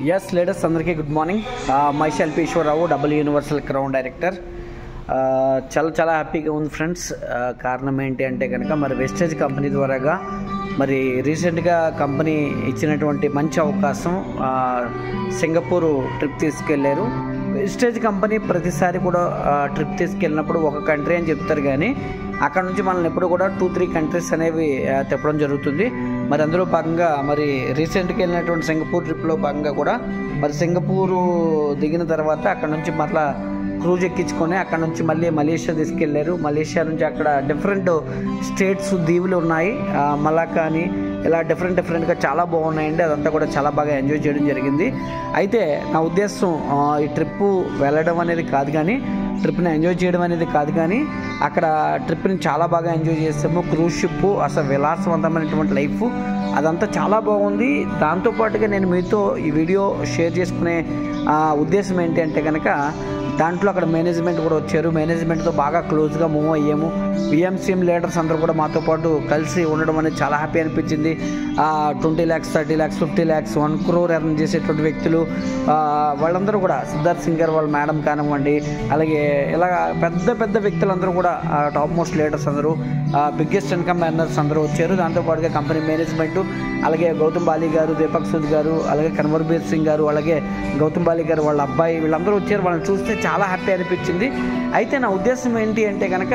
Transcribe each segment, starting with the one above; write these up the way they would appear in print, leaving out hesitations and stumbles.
Yes, leaders అందరికీ good morning. Myself Eshwararao, double universal crown director. చాలా హ్యాపీగా ఉంది ఫ్రెండ్స్. కారణం ఏంటి అంటే కనుక మరి వెస్టేజ్ కంపెనీ ద్వారాగా మరి రీసెంట్గా కంపెనీ ఇచ్చినటువంటి మంచి అవకాశం, సింగపూర్ ట్రిప్ తీసుకెళ్ళారు. వెస్టేజ్ కంపెనీ ప్రతిసారి కూడా ట్రిప్ తీసుకెళ్ళినప్పుడు ఒక కంట్రీ అని చెప్తారు, కానీ అక్కడ నుంచి మనల్ని ఎప్పుడు కూడా 2-3 కంట్రీస్ అనేవి తిప్పడం జరుగుతుంది. మరి అందులో భాగంగా మరి రీసెంట్గా వెళ్ళినటువంటి సింగపూర్ ట్రిప్లో భాగంగా కూడా మరి సింగపూరు దిగిన తర్వాత అక్కడ నుంచి మళ్ళీ క్రూజ్ ఎక్కించుకొని అక్కడ నుంచి మళ్ళీ మలేషియా తీసుకెళ్లారు. మలేషియా నుంచి అక్కడ డిఫరెంట్ స్టేట్స్, దీవులు ఉన్నాయి, మలాకా అని, ఇలా డిఫరెంట్గా చాలా బాగున్నాయండి. అదంతా కూడా చాలా బాగా ఎంజాయ్ చేయడం జరిగింది. అయితే నా ఉద్దేశం ఈ ట్రిప్పు వెళ్ళడం అనేది కాదు, కానీ ట్రిప్ని ఎంజాయ్ చేయడం అనేది కాదు, కానీ అక్కడ ట్రిప్ని చాలా బాగా ఎంజాయ్ చేస్తాము. క్రూజ్ షిప్ అసలు విలాసవంతమైనటువంటి లైఫ్, అదంతా చాలా బాగుంది. దాంతోపాటుగా నేను మీతో ఈ వీడియో షేర్ చేసుకునే ఉద్దేశం ఏంటి అంటే కనుక దాంట్లో అక్కడ మేనేజ్మెంట్ కూడా వచ్చారు. మేనేజ్మెంట్తో బాగా క్లోజ్గా మూవ్ అయ్యాము. విఎంసీఎం లీడర్స్ అందరూ కూడా మాతో పాటు కలిసి ఉండడం అనేది చాలా హ్యాపీ అనిపించింది. 20 lakhs, 30 lakhs, 50 lakhs, 1 crore earn చేసేటువంటి వ్యక్తులు వాళ్ళందరూ కూడా, సిద్ధార్థ్ సింగ్ గారు వాళ్ళ మేడం కానివ్వండి, అలాగే ఇలా పెద్ద వ్యక్తులందరూ కూడా, టాప్ మోస్ట్ లీడర్స్ అందరూ, బిగ్గెస్ట్ ఇన్కమ్ ఎర్నర్స్ అందరూ వచ్చారు. దాంతోపాటుగా కంపెనీ మేనేజ్మెంట్, అలాగే గౌతమ్ బాలి గారు, దీపక్ సూద్ గారు, అలాగే కన్వర్బీర్ సింగ్ గారు, అలాగే గౌతమ్ బాలి గారు వాళ్ళ అబ్బాయి, వీళ్ళందరూ వచ్చారు. వాళ్ళని చూస్తే చాలా హ్యాపీ అనిపించింది. అయితే నా ఉద్దేశం ఏంటి అంటే కనుక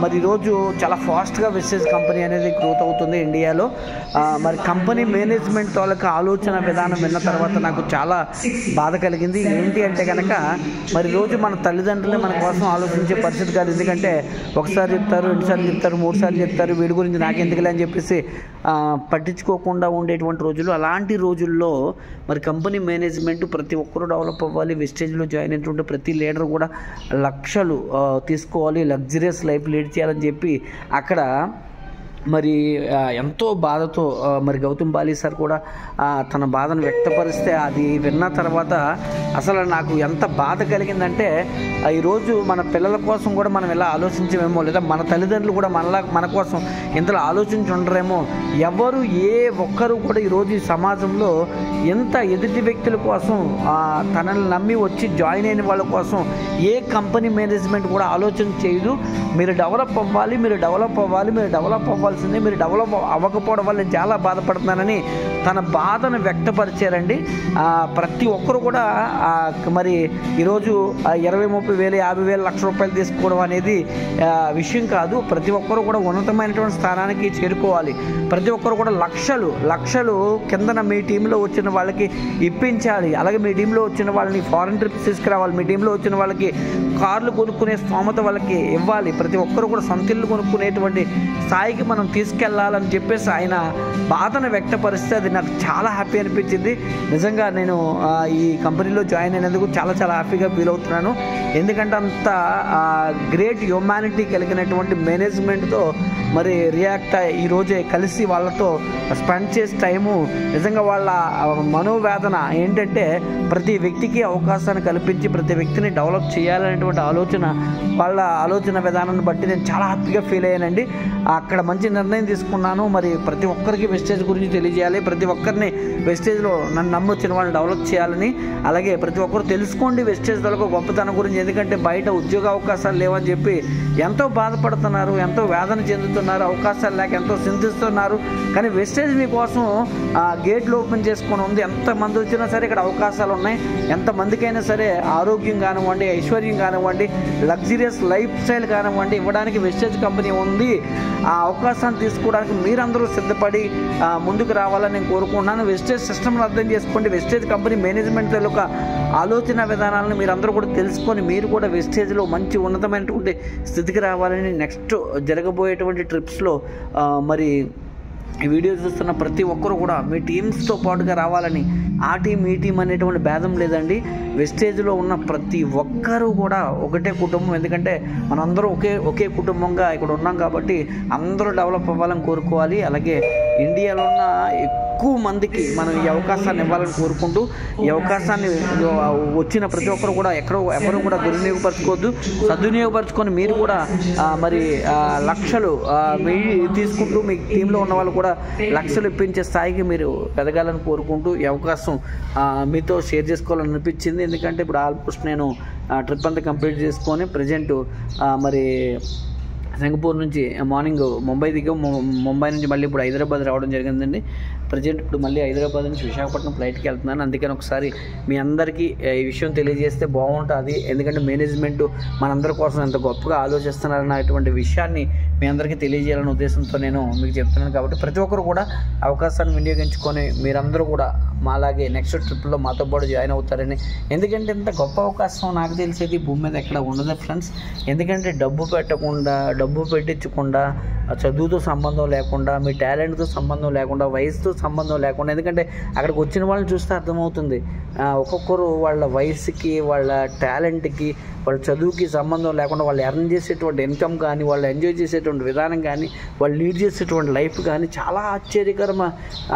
మరి ఈరోజు చాలా ఫాస్ట్గా వెస్టేజ్ కంపెనీ అనేది గ్రోత్ అవుతుంది ఇండియాలో. మరి కంపెనీ మేనేజ్మెంట్ వాళ్ళకి ఆలోచన విధానం విన్న తర్వాత నాకు చాలా బాధ కలిగింది. ఏంటి అంటే కనుక మరి రోజు మన తల్లిదండ్రులే మన కోసం ఆలోచించే పరిస్థితి కాదు. ఎందుకంటే ఒకసారి చెప్తారు, 2 సార్లు చెప్తారు, 3 సార్లు చెప్తారు, వీడి గురించి నాకెందుకులే అని చెప్పేసి పట్టించుకోకుండా ఉండేటువంటి రోజులు. అలాంటి రోజుల్లో మరి కంపెనీ మేనేజ్మెంట్ ప్రతి ఒక్కరూ డెవలప్ అవ్వాలి. వెస్టేజ్లో జాయిన్ అయినటువంటి ప్రతి లీడర్ కూడా లక్షలు తీసుకోవాలి, లగ్జరియస్ లైఫ్ లీడ్ చేయాలని చెప్పి అక్కడ మరి ఎంతో బాధతో మరి గౌతమ్ బాలి సార్ కూడా తన బాధను వ్యక్తపరిస్తే అది విన్న తర్వాత అసలు నాకు ఎంత బాధ కలిగిందంటే, ఈరోజు మన పిల్లల కోసం కూడా మనం ఇలా ఆలోచించమేమో, లేదా మన తల్లిదండ్రులు కూడా మన కోసం ఇంతలో ఆలోచించి ఉండరేమో. ఎవరు ఏ ఒక్కరు కూడా ఈరోజు ఈ సమాజంలో ఎంత ఎదుటి వ్యక్తుల కోసం, తనని నమ్మి వచ్చి జాయిన్ అయిన వాళ్ళ కోసం ఏ కంపెనీ మేనేజ్మెంట్ కూడా ఆలోచన చేయదు. మీరు డెవలప్ అవ్వాలి, మీరు డెవలప్ అవ్వాల్సిందే, మీరు డెవలప్ అవ్వకపోవడం వల్ల నేను చాలా బాధపడుతున్నానని తన బాధను వ్యక్తపరిచారండి. ప్రతి ఒక్కరు కూడా మరి ఈరోజు 20-30 వేలు, 50 వేలు, లక్ష రూపాయలు తీసుకోవడం అనేది విషయం కాదు. ప్రతి ఒక్కరు కూడా ఉన్నతమైనటువంటి స్థానానికి చేరుకోవాలి. ప్రతి ఒక్కరు కూడా లక్షలు కిందన మీ టీంలో వచ్చిన వాళ్ళకి ఇప్పించాలి. అలాగే మీ టీంలో వచ్చిన వాళ్ళని ఫారెన్ ట్రిప్స్ తీసుకురావాలి. మీ టీంలో వచ్చిన వాళ్ళకి కార్లు కొనుక్కునే స్తోమత వాళ్ళకి ఇవ్వాలి. ప్రతి ఒక్కరు కూడా సొంత ఇల్లు కొనుక్కునేటువంటి స్థాయికి మనం తీసుకెళ్లాలని చెప్పేసి ఆయన బాధను వ్యక్తపరిస్తే అది నాకు చాలా హ్యాపీ అనిపించింది. నిజంగా నేను ఈ కంపెనీలో జాయిన్ అయినందుకు చాలా హ్యాపీగా ఫీల్ అవుతున్నాను. ఎందుకంటే అంత గ్రేట్ హ్యూమానిటీ కలిగినటువంటి మేనేజ్మెంట్తో మరి రియాక్ట్ ఈరోజే కలిసి వాళ్ళతో స్పెండ్ చేసే టైము, నిజంగా వాళ్ళ మనోవేదన ఏంటంటే ప్రతి వ్యక్తికి అవకాశాన్ని కల్పించి ప్రతి వ్యక్తిని డెవలప్ చేయాలనేటువంటి ఆలోచన, వాళ్ళ ఆలోచన విధానాన్ని బట్టి నేను చాలా హ్యాపీగా ఫీల్ అయ్యానండి. అక్కడ మంచి నిర్ణయం తీసుకున్నాను. మరి ప్రతి ఒక్కరికి వెస్టేజ్ గురించి తెలియజేయాలి, ప్రతి ఒక్కరిని వెస్టేజ్లో నన్ను నమ్మొచ్చిన వాళ్ళని డెవలప్ చేయాలని, అలాగే ప్రతి ఒక్కరు తెలుసుకోండి వెస్టేజ్ వాళ్ళకు గొప్పతనం గురించి. ఎందుకంటే బయట ఉద్యోగ అవకాశాలు లేవని చెప్పి ఎంతో బాధపడుతున్నారు, ఎంతో వేదన చెందుతున్నారు, అవకాశాలు లేక ఎంతో చింతిస్తున్నారు. కానీ వెస్టేజ్ మీకోసం గేట్లు ఓపెన్ చేసుకొని ఉంది. ఎంతమంది వచ్చినా సరే ఇక్కడ అవకాశాలు ఉన్నాయి. ఎంతమందికైనా సరే ఆరోగ్యం కానివ్వండి, ఐశ్వర్యం కానివ్వండి, లగ్జరియస్ లైఫ్ స్టైల్ కానివ్వండి ఇవ్వడానికి వెస్టేజ్ కంపెనీ ఉంది. ఆ అవకాశాన్ని తీసుకోవడానికి మీరందరూ సిద్ధపడి ముందుకు రావాలని నేను కోరుకుంటున్నాను. వెస్టేజ్ సిస్టమ్ను అర్థం చేసుకోండి. వెస్టేజ్ కంపెనీ మేనేజ్మెంట్ యొక్క ఆలోచన విధానాలను మీరందరూ కూడా తెలుసుకొని మీరు కూడా వెస్టేజ్లో మంచి ఉన్నతమైనటువంటి స్థితికి రావాలని నెక్స్ట్ జరగబోయేటువంటి ట్రిప్స్లో మరి ఈ వీడియో చూస్తున్న ప్రతి ఒక్కరు కూడా మీ టీమ్స్తో పాటుగా రావాలని, ఆ టీం ఈ టీం అనేటువంటి భేదం లేదండి. వెస్టేజ్లో ఉన్న ప్రతి ఒక్కరూ కూడా ఒకటే కుటుంబం. ఎందుకంటే మనందరం ఒకే కుటుంబంగా ఇక్కడ ఉన్నాం కాబట్టి అందరూ డెవలప్ అవ్వాలని కోరుకోవాలి. అలాగే ఇండియాలో ఉన్న ఎక్కువ మందికి మనం ఈ అవకాశాన్ని ఇవ్వాలని కోరుకుంటూ, ఈ అవకాశాన్ని వచ్చిన ప్రతి ఒక్కరు కూడా ఎవరు కూడా దుర్వినియోగపరచుకోవద్దు, సద్వినియోగపరచుకొని మీరు కూడా మరి లక్షలు మీ తీసుకుంటూ మీ టీంలో ఉన్న వాళ్ళు కూడా లక్షలు ఇప్పించే స్థాయికి మీరు ఎదగాలని కోరుకుంటూ ఈ అవకాశం మీతో షేర్ చేసుకోవాలని అనిపించింది. ఎందుకంటే ఇప్పుడు ఆల్మోస్ట్ నేను ట్రిప్ అంతా కంప్లీట్ చేసుకొని ప్రజెంట్ మరి సింగపూర్ నుంచి మార్నింగ్ ముంబై ముంబై నుంచి మళ్ళీ ఇప్పుడు హైదరాబాద్ రావడం జరిగిందండి. ప్రజెంట్ ఇప్పుడు మళ్ళీ హైదరాబాద్ నుంచి విశాఖపట్నం ఫ్లైట్కి వెళ్తున్నాను. అందుకని ఒకసారి మీ అందరికీ ఈ విషయం తెలియజేస్తే బాగుంటుంది. ఎందుకంటే మేనేజ్మెంట్ మనందరి కోసం ఎంత గొప్పగా ఆలోచిస్తున్నారన్నటువంటి విషయాన్ని మీ అందరికీ తెలియజేయాలనే ఉద్దేశంతో నేను మీకు చెప్తున్నాను. కాబట్టి ప్రతి ఒక్కరు కూడా అవకాశాన్ని వినియోగించుకొని మీరందరూ కూడా మాలాగే నెక్స్ట్ ట్రిప్లో మాతో పాటు జాయిన్ అవుతారని. ఎందుకంటే ఇంత గొప్ప అవకాశం నాకు తెలిసేది భూమి మీద ఎక్కడ ఉండదు ఫ్రెండ్స్. ఎందుకంటే డబ్బు పెట్టించకుండా, చదువుతో సంబంధం లేకుండా, మీ టాలెంట్తో సంబంధం లేకుండా, వయసుతో సంబంధం లేకుండా, ఎందుకంటే అక్కడికి వచ్చిన వాళ్ళని చూస్తే అర్థమవుతుంది ఒక్కొక్కరు వాళ్ళ వయసుకి, వాళ్ళ టాలెంట్కి, వాళ్ళ చదువుకి సంబంధం లేకుండా వాళ్ళు ఎర్న్ చేసేటువంటి ఇన్కమ్ కానీ, వాళ్ళు ఎంజాయ్ చేసేటువంటి విధానం కానీ, వాళ్ళు లీడ్ చేసేటువంటి లైఫ్ కానీ చాలా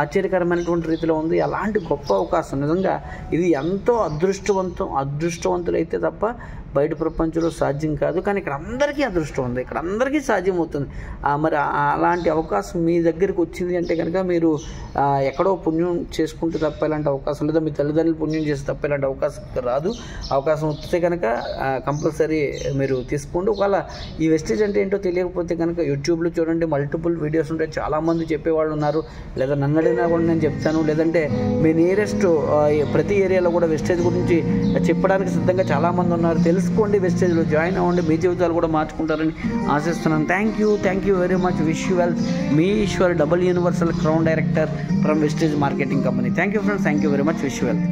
ఆశ్చర్యకరమైనటువంటి రీతిలో ఉంది. అలాంటి గొప్ప అవకాశం నిజంగా ఇది ఎంతో అదృష్టవంతులైతే తప్ప బయట ప్రపంచంలో సాధ్యం కాదు. కానీ ఇక్కడ అందరికీ అదృష్టం ఉంది, ఇక్కడ అందరికీ సాధ్యం అవుతుంది. మరి అలాంటి అవకాశం మీ దగ్గరికి వచ్చింది అంటే కనుక మీరు ఎక్కడో పుణ్యం చేసుకుంటే తప్ప ఇలాంటి అవకాశం, లేదా మీ తల్లిదండ్రులు పుణ్యం చేస్తే తప్ప ఇలాంటి అవకాశం రాదు. అవకాశం వస్తే కనుక కంపల్సరీ మీరు తీసుకోండి. ఒకవేళ ఈ వెస్టేజ్ అంటే ఏంటో తెలియకపోతే కనుక యూట్యూబ్లో చూడండి, మల్టిపుల్ వీడియోస్ ఉంటాయి, చాలామంది చెప్పేవాళ్ళు ఉన్నారు. లేదా నన్ను అడిగినా కూడా నేను చెప్తాను, లేదంటే మీ నియరెస్ట్ ప్రతి ఏరియాలో కూడా వెస్టేజ్ గురించి చెప్పడానికి సిద్ధంగా చాలామంది ఉన్నారు. తెలుసుకోండి, వెస్టేజ్లో జాయిన్ అవ్వండి, మీ జీవితాలు కూడా మార్చుకుంటారని ఆశిస్తున్నాను. Thank you very much. Wish you wealth. మీ Eshwar, double universal crown director from Vestige marketing company. Thank you friends, thank you very much. Wish you wealth.